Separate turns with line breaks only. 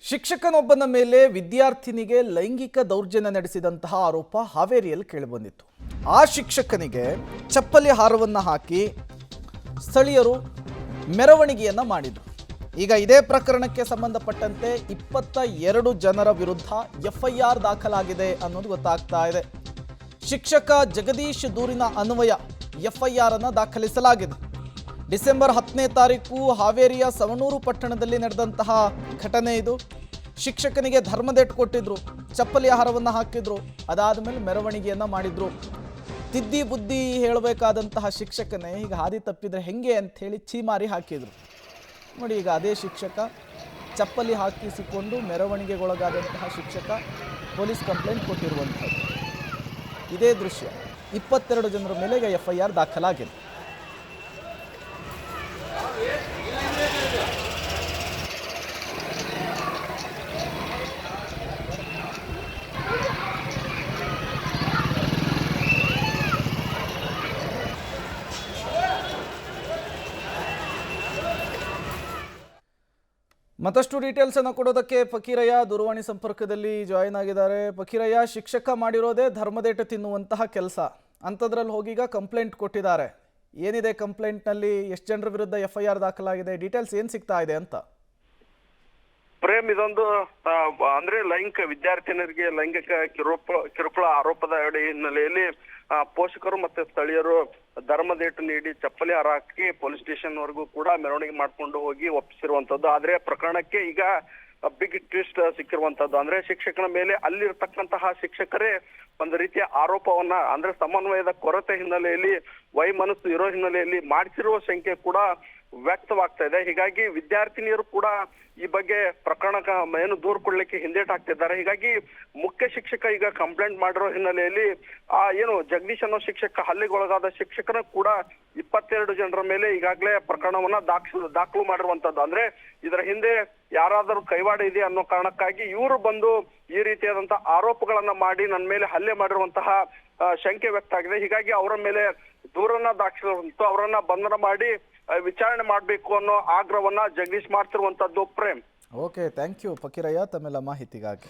ಶಿಕ್ಷಕನೊಬ್ಬನ ಮೇಲೆ ವಿದ್ಯಾರ್ಥಿನಿಗೆ ಲೈಂಗಿಕ ದೌರ್ಜನ್ಯ ನಡೆಸಿದಂತಹ ಆರೋಪ ಹಾವೇರಿಯಲ್ಲಿ ಕೇಳಿಬಂದಿತ್ತು. ಆ ಶಿಕ್ಷಕನಿಗೆ ಚಪ್ಪಲಿ ಹಾರವನ್ನು ಹಾಕಿ ಸ್ಥಳೀಯರು ಮೆರವಣಿಗೆಯನ್ನು ಮಾಡಿದರು. ಈಗ ಇದೇ ಪ್ರಕರಣಕ್ಕೆ ಸಂಬಂಧಪಟ್ಟಂತೆ 22 ಜನರ ವಿರುದ್ಧ FIR ದಾಖಲಾಗಿದೆ ಅನ್ನೋದು ಗೊತ್ತಾಗ್ತಾ ಇದೆ. ಶಿಕ್ಷಕ ಜಗದೀಶ್ ದೂರಿನ ಅನ್ವಯ FIR ಅನ್ನು ದಾಖಲಿಸಲಾಗಿದೆ. ಡಿಸೆಂಬರ್ 10ನೇ ತಾರೀಕು ಹಾವೇರಿಯ ಸವಣೂರು ಪಟ್ಟಣದಲ್ಲಿ ನಡೆದಂತಹ ಘಟನೆ ಇದು. ಶಿಕ್ಷಕನಿಗೆ ಧರ್ಮದೇಟು ಕೊಟ್ಟಿದ್ರು, ಚಪ್ಪಲಿ ಆಹಾರವನ್ನು ಹಾಕಿದ್ರು, ಅದಾದ ಮೇಲೆ ಮೆರವಣಿಗೆಯನ್ನು ಮಾಡಿದ್ರು. ತಿದ್ದಿ ಬುದ್ಧಿ ಹೇಳಬೇಕಾದಂತಹ ಶಿಕ್ಷಕನೇ ಈಗ ಹಾದಿ ತಪ್ಪಿದ್ರೆ ಹೆಂಗೆ ಅಂಥೇಳಿ ಛೀಮಾರಿ ಹಾಕಿದ್ರು. ನೋಡಿ, ಈಗ ಅದೇ ಶಿಕ್ಷಕ ಚಪ್ಪಲಿ ಹಾಕಿಸಿಕೊಂಡು ಮೆರವಣಿಗೆಗೊಳಗಾದಂತಹ ಶಿಕ್ಷಕ ಪೊಲೀಸ್ ಕಂಪ್ಲೇಂಟ್ ಕೊಟ್ಟಿರುವಂಥದ್ದು ಇದೇ ದೃಶ್ಯ. 22 ಜನರ ಮೇಲೆ ಈಗ FIR ದಾಖಲಾಗಿದೆ. ಮತ್ತಷ್ಟು ಡೀಟೇಲ್ಸ್ ಅನ್ನು ಕೊಡೋದಕ್ಕೆ ಫಕೀರಯ್ಯ ದೂರವಾಣಿ ಸಂಪರ್ಕದಲ್ಲಿ ಜಾಯಿನ್ ಆಗಿದ್ದಾರೆ. ಫಕೀರಯ್ಯ, ಶಿಕ್ಷಕ ಮಾಡಿರೋದೇ ಧರ್ಮದೇಟು ತಿನ್ನುವಂತಹ ಕೆಲಸ, ಅಂಥದ್ರಲ್ಲಿ ಹೋಗೀಗ ಕಂಪ್ಲೇಂಟ್ ಕೊಟ್ಟಿದ್ದಾರೆ. ಏನಿದೆ ಕಂಪ್ಲೇಂಟ್ನಲ್ಲಿ? ಎಷ್ಟು ಜನರ ವಿರುದ್ಧ FIR ದಾಖಲಾಗಿದೆ? ಡೀಟೇಲ್ಸ್ ಏನು ಸಿಗ್ತಾ ಇದೆ ಅಂತ?
ಪ್ರೇಮ್, ಇದೊಂದು ಅಂದ್ರೆ ವಿದ್ಯಾರ್ಥಿನಿಯರಿಗೆ ಲೈಂಗಿಕ ಕಿರುಕುಳ ಆರೋಪದ ಹಿನ್ನೆಲೆಯಲ್ಲಿ ಪೋಷಕರು ಮತ್ತೆ ಸ್ಥಳೀಯರು ಧರ್ಮದೇಟು ನೀಡಿ ಚಪ್ಪಲಿ ಹಾರ ಹಾಕಿ ಪೊಲೀಸ್ ಸ್ಟೇಷನ್ ವರೆಗೂ ಕೂಡ ಮೆರವಣಿಗೆ ಮಾಡ್ಕೊಂಡು ಹೋಗಿ ಒಪ್ಪಿಸಿರುವಂತದ್ದು. ಆದ್ರೆ ಪ್ರಕರಣಕ್ಕೆ ಈಗ ಬಿಗ್ ಟ್ವಿಸ್ಟ್ ಸಿಕ್ಕಿರುವಂತದ್ದು. ಅಂದ್ರೆ ಶಿಕ್ಷಕನ ಮೇಲೆ ಅಲ್ಲಿರ್ತಕ್ಕಂತಹ ಶಿಕ್ಷಕರೇ ಒಂದು ರೀತಿಯ ಆರೋಪವನ್ನ, ಅಂದ್ರೆ ಸಮನ್ವಯದ ಕೊರತೆ ಹಿನ್ನೆಲೆಯಲ್ಲಿ, ವೈಮನಸ್ಸು ಇರೋ ಹಿನ್ನೆಲೆಯಲ್ಲಿ ಮಾಡಿಸಿರುವ ಶಂಕೆ ಕೂಡ ವ್ಯಕ್ತವಾಗ್ತಾ ಇದೆ. ಹೀಗಾಗಿ ವಿದ್ಯಾರ್ಥಿನಿಯರು ಕೂಡ ಈ ಬಗ್ಗೆ ಪ್ರಕರಣ ಏನು ದೂರು ಕೊಡ್ಲಿಕ್ಕೆ ಹಿಂದೇಟ್ ಹಾಕ್ತಿದ್ದಾರೆ. ಹೀಗಾಗಿ ಮುಖ್ಯ ಶಿಕ್ಷಕ ಈಗ ಕಂಪ್ಲೇಂಟ್ ಮಾಡಿರೋ ಹಿನ್ನೆಲೆಯಲ್ಲಿ ಏನು ಜಗದೀಶ್ ಅನ್ನೋ ಶಿಕ್ಷಕ ಹಲ್ಲೆಗೊಳಗಾದ ಶಿಕ್ಷಕನ ಕೂಡ 22 ಜನರ ಮೇಲೆ ಈಗಾಗಲೇ ಪ್ರಕರಣವನ್ನ ದಾಖಲು ಮಾಡಿರುವಂತದ್ದು. ಅಂದ್ರೆ ಇದರ ಹಿಂದೆ ಯಾರಾದರೂ ಕೈವಾಡ ಇದೆ ಅನ್ನೋ ಕಾರಣಕ್ಕಾಗಿ ಇವರು ಬಂದು ಈ ರೀತಿಯಾದಂತಹ ಆರೋಪಗಳನ್ನ ಮಾಡಿ ನನ್ನ ಮೇಲೆ ಹಲ್ಲೆ ಮಾಡಿರುವಂತಹ ಶಂಕೆ ವ್ಯಕ್ತ ಆಗಿದೆ. ಹೀಗಾಗಿ ಅವರ ಮೇಲೆ ದೂರನ್ನ ದಾಖಲಿಸುವಂತ ಅವರನ್ನ ಬಂಧನ ಮಾಡಿ ವಿಚಾರಣೆ ಮಾಡಬೇಕು ಅನ್ನೋ ಆಗ್ರಹವನ್ನ ಜಗದೀಶ್ ಮಾಡ್ತಿರುವಂತದ್ದು. Prem,
okay, thank you Fakirayya ತಮ್ಮೆಲ್ಲ ಮಾಹಿತಿಗಾಗಿ.